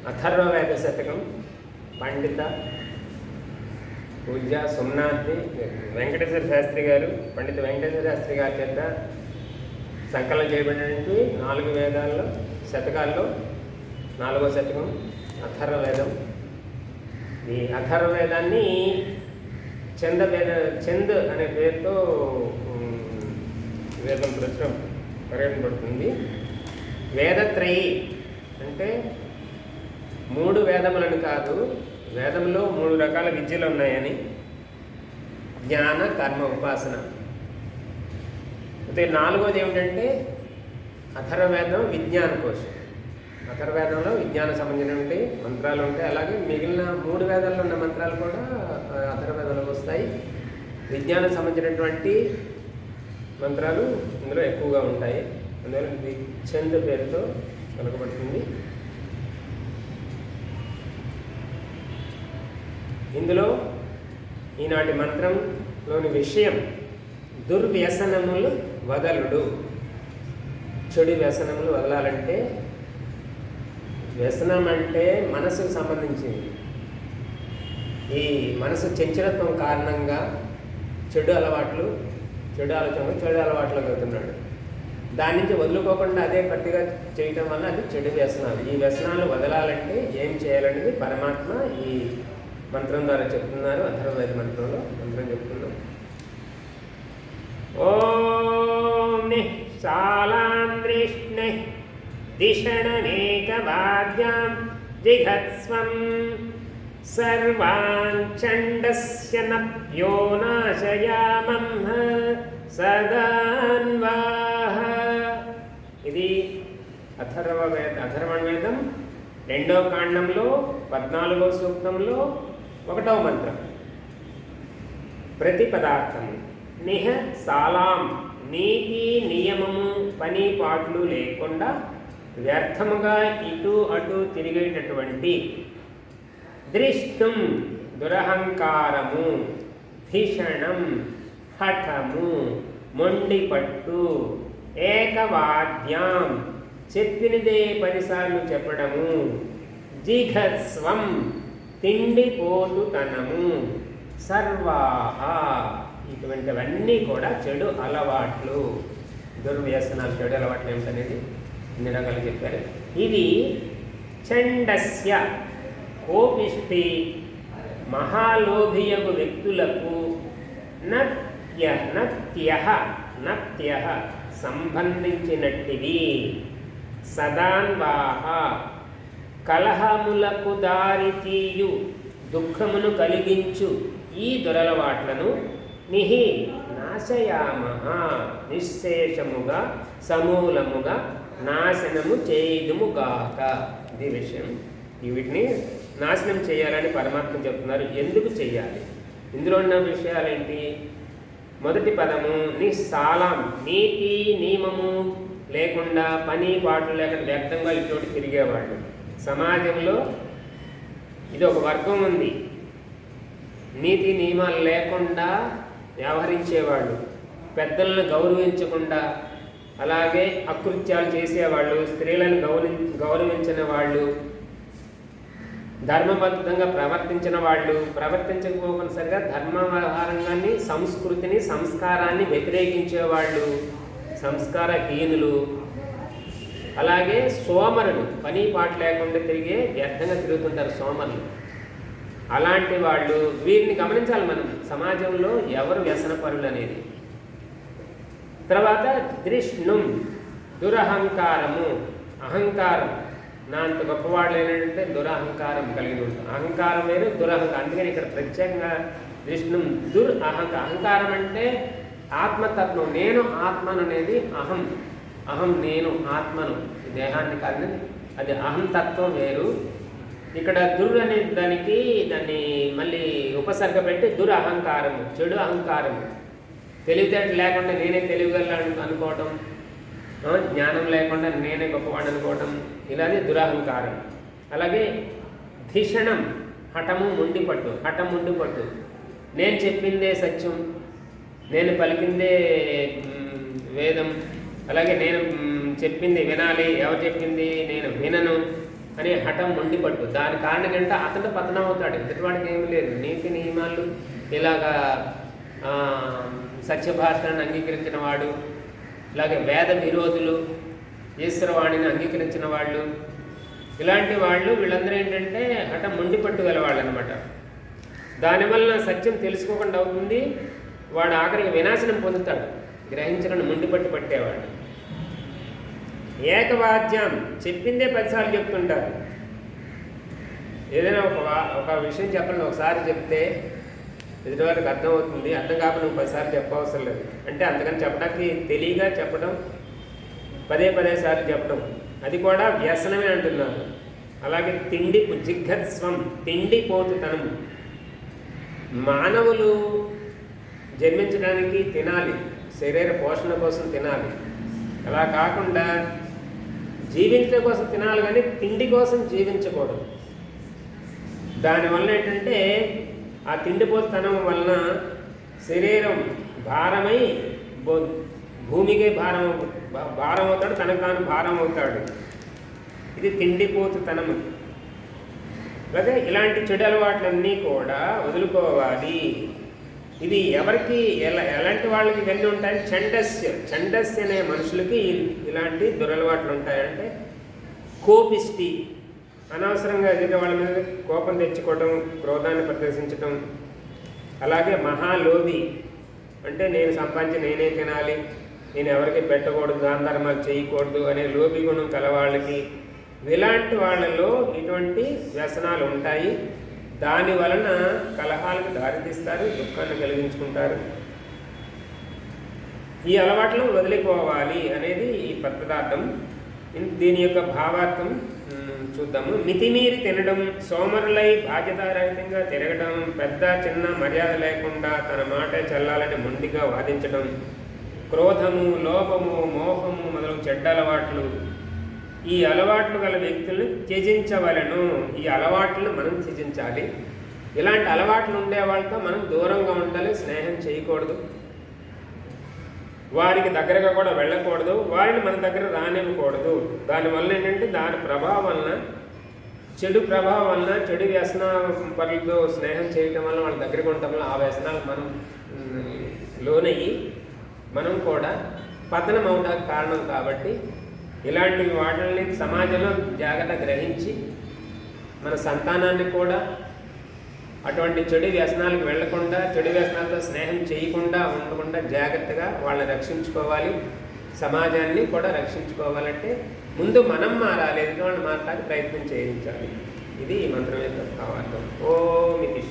అథర్వవేద శతకం పండిత పూజ్య సోమనాథి వెంకటేశ్వర శాస్త్రి గారు, పండిత వెంకటేశ్వర శాస్త్రి గారి చేత సంకలనం చేయబడినటువంటి 4 వేదాల్లో శతకాల్లో 4వ శతకం అథర్వవేదం. ఈ అథర్వవేదాన్ని చంద్ అనే పేరుతో వేదం ప్రచురం పరిగణపడుతుంది. వేదత్రయి అంటే 3 వేదములను కాదు, వేదంలో 3 రకాల విద్యలు ఉన్నాయని, జ్ఞాన కర్మ ఉపాసన. అయితే 4వది ఏమిటంటే అథర్వవేదం విజ్ఞాన కోశం. అథర్వవేదంలో విజ్ఞాన సంబంధించినటువంటి మంత్రాలు ఉంటాయి. అలాగే మిగిలిన 3 వేదాల్లో ఉన్న మంత్రాలు కూడా అథర్వవేదంలోకి వస్తాయి. విజ్ఞానం సంబంధించినటువంటి మంత్రాలు ఇందులో ఎక్కువగా ఉంటాయి. అందువల్ల ఇది చంద్ పేరుతో కనుకబడుతుంది. ఇందులో ఈనాటి మంత్రంలోని విషయం దుర్వ్యసనములు వదలుడు. చెడు వ్యసనములు వదలాలంటే, వ్యసనం అంటే మనసుకు సంబంధించింది. ఈ మనసు చంచలత్వం కారణంగా చెడు అలవాట్లు, చెడు ఆలోచనలు, చెడు అలవాట్లోకి వెళ్తున్నాడు. దాని నుంచి వదులుకోకుండా అదే పట్టిగా చేయటం వల్ల అది చెడు వ్యసనాలు. ఈ వ్యసనాలు వదలాలంటే ఏం చేయాలనేది పరమాత్మ ఈ మంత్రం ద్వారా చెప్తున్నారు. అథర్వవేద మంత్రంలో మంత్రం చెప్తున్నాం. ఓం నిఃశాలాంద్రిష్ణే దిషణనేకవాద్యాం జిఘత్స్వం సర్వాన్ చండస్య నభ్యో నాశయామం సదాన్వాహ. ఇది అథర్వవేదం 2వ కాండంలో 14వ సూక్తంలో 1వ మంత్రం. ప్రతి పదార్థం నిహ సాలాం, నీతి నియమము పని పాటలు లేకుండా వ్యర్థముగా ఇటు అటు తిరిగేటటువంటి, దృష్టం దురహంకారము, భీషణం హఠము, మొండిపట్టు, ఏకవాద్యాం చెప్పినదే 10 సార్లు చెప్పడము, జిఘత్స్వం తిండిపోటుతనము, సర్వాహ ఇటువంటివన్నీ కూడా చెడు అలవాట్లు, దుర్వ్యసనాలు. చెడు అలవాట్లు ఏమిటనేది ఇన్ని రకాలు చెప్పారు. ఇది చండస్య కోపిష్టి మహాలోభియగు వ్యక్తులకు నత్య సంబంధించినట్టివి. సదాన్వాహ కలహములకు దారితీయు దుఃఖమును కలిగించు ఈ దురలవాట్లను నాశయామః నిశ్శేషముగా సమూలముగా నాశనము చేయుదుముగాక. ఇది విషయం. వీటిని నాశనం చేయాలని పరమాత్మ చెప్తున్నారు. ఎందుకు చేయాలి? ఇందులో ఉన్న విషయాలేంటి? మొదటి పదము నిస్సాలాం, నీతి నియమము లేకుండా పని పాటలు లేకుండా వ్యర్థంగా ఇటువంటి తిరిగేవాళ్ళు. సమాజంలో ఇది ఒక వర్గం ఉంది. నీతి నియమాలు లేకుండా వ్యవహరించేవాళ్ళు, పెద్దలను గౌరవించకుండా, అలాగే అకృత్యాలు చేసేవాళ్ళు, స్త్రీలను గౌరవించిన వాళ్ళు, ధర్మబద్ధంగా ప్రవర్తించిన వాళ్ళు, ప్రవర్తించకపోవసరిగా ధర్మ వ్యవహారంగాన్ని, సంస్కృతిని, సంస్కారాన్ని వ్యతిరేకించేవాళ్ళు, సంస్కారహీనులు, అలాగే సోమరులు, పని పాట లేకుండా తిరిగే వ్యర్థంగా తిరుగుతుంటారు సోమరులు. అలాంటి వాళ్ళు, వీరిని గమనించాలి మనం సమాజంలో ఎవరు వ్యసనపరులు అనేది. తర్వాత దృష్ణుం దురహంకారము, అహంకారం. నా అంత గొప్పవాళ్ళు ఏంటంటే దురహంకారం కలిగి ఉంటాం. అహంకారం వేరు, దురహంకారం. అందుకని ఇక్కడ ప్రత్యేకంగా దృష్ణుం అహంకారం అంటే ఆత్మతత్వం. నేను ఆత్మను అనేది అహం. అహం నేను ఆత్మను, దేహాన్ని కాదు. అది అహంతత్వం వేరు. ఇక్కడ దుర్ అనే దాన్ని మళ్ళీ ఉపసర్గ పెట్టి దురహంకారము, చెడు అహంకారము. తెలివితేటలు లేకుండా నేనే తెలివిగలను అనుకోవటం, జ్ఞానం లేకుండా నేనే గొప్పవాడు అనుకోవటం, ఇలానే దురహంకారం. అలాగే ధిషణం హఠము, మొండిపట్టు. హఠం, మొండిపట్టు. నేను చెప్పిందే సత్యం, నేను పలికిందే వేదం, అలాగే నేను చెప్పింది వినాలి, ఎవరు చెప్పింది నేను వినను, అనే హఠం మొండిపట్టు. దాని కారణం ఏంటంటే అతడు పతనం అవుతాడు. ఎదుటివాడికి ఏమీ లేదు. నీతి నియమాలు ఇలాగా సత్యభాషణను అంగీకరించిన వాడు, ఇలాగే వేద విరోధులు, ఈశ్వరవాణిని అంగీకరించిన వాళ్ళు, ఇలాంటి వాళ్ళు వీళ్ళందరూ ఏంటంటే హఠం మొండిపట్టు గలవాళ్ళు అనమాట. దానివల్ల సత్యం తెలుసుకోకుండా అవుతుంది. వాడు ఆఖరికి వినాశనం పొందుతాడు. గ్రహించకుండా మొండిపట్టు పట్టేవాడు. ఏకవాద్యం చెప్పిందే 10 సార్లు చెప్తుంటారు. ఏదైనా ఒక విషయం చెప్పండి, ఒకసారి చెప్తే ఎదుటివారికి అర్థమవుతుంది. అర్థం కాకుండా నువ్వు 10 సార్లు చెప్పవసరం లేదు. అంటే అంతకని చెప్పడానికి తెలియగా చెప్పడం, పదే సార్లు చెప్పడం, అది కూడా వ్యసనమే అంటున్నారు. అలాగే తిండి జిఘత్స్వం, తిండిపోతుతనం. మానవులు జన్మించడానికి తినాలి, శరీర పోషణ కోసం తినాలి. అలా కాకుండా జీవించడం కోసం తినాలి, కానీ తిండి కోసం జీవించకూడదు. దానివల్ల ఏంటంటే ఆ తిండిపోతుతనం వలన శరీరం భారమై భూమికే భారం అవుతాడు, తనకు తాను భారం అవుతాడు. ఇది తిండిపోతుతనము. అలాగే ఇలాంటి చెడు అలవాట్లన్నీ కూడా వదులుకోవాలి. ఇది ఎవరికి ఎలాంటి వాళ్ళకి ఇవన్నీ ఉంటాయి? ఛందస్య అనే మనుషులకి ఇలాంటి దురలవాట్లు ఉంటాయంటే కోపిష్టి, అనవసరంగా ఎదుటి వాళ్ళ మీద కోపం తెచ్చుకోవడం, క్రోధాన్ని ప్రదర్శించడం. అలాగే మహాలోభి, అంటే నేను సంపాదించి నేనే తినాలి, నేను ఎవరికి పెట్టకూడదు, దాన ధర్మాలు చేయకూడదు అనే లోభి గుణం కలవాళ్ళకి, ఇలాంటి వాళ్ళలో ఇటువంటి వ్యసనాలు ఉంటాయి. దాని వలన కలహాలకు దారితీస్తారు, దుఃఖాన్ని కలిగించుకుంటారు. ఈ అలవాట్లను వదిలిపోవాలి అనేది ఈ పదార్థం. దీని యొక్క భావార్థం చూద్దాము. మితిమీరి తినడం, సోమరులై బాధ్యతారహితంగా తిరగడం, పెద్ద చిన్న మర్యాద లేకుండా తన మాట చెల్లాలని మొండిగా వాదించడం, క్రోధము, లోపము, మోహము మొదలగు చెడ్డ అలవాట్లు. ఈ అలవాట్లు గల వ్యక్తులను త్యజించవలను. ఈ అలవాట్లను మనం త్యజించాలి. ఇలాంటి అలవాట్లు ఉండే వాళ్ళతో మనం దూరంగా ఉండాలి, స్నేహం చేయకూడదు, వారికి దగ్గరగా కూడా వెళ్ళకూడదు, వారిని మన దగ్గర రానివ్వకూడదు. దానివల్ల ఏంటంటే దాని ప్రభావం వలన, చెడు ప్రభావం వలన, చెడు వ్యసన పరులతో స్నేహం చేయటం వల్ల వాళ్ళ దగ్గరకు ఉండటం వల్ల ఆ వ్యసనాలు మనం లోనయ్యి మనం కూడా పతనం అవడానికి కారణం. కాబట్టి ఇలాంటి వాటిని సమాజంలో జాగ్రత్త గ్రహించి మన సంతానాన్ని కూడా అటువంటి చెడు వ్యసనాలకు వెళ్లకుండా, చెడు వ్యసనాలతో స్నేహం చేయకుండా ఉండకుండా జాగ్రత్తగా వాళ్ళని రక్షించుకోవాలి. సమాజాన్ని కూడా రక్షించుకోవాలంటే ముందు మనం మారాలి, ఎదుటి వాళ్ళు మారడానికి ప్రయత్నం చేయించాలి. ఇది ఈ మంత్రం యొక్క భావార్థం. ఓం ఇతి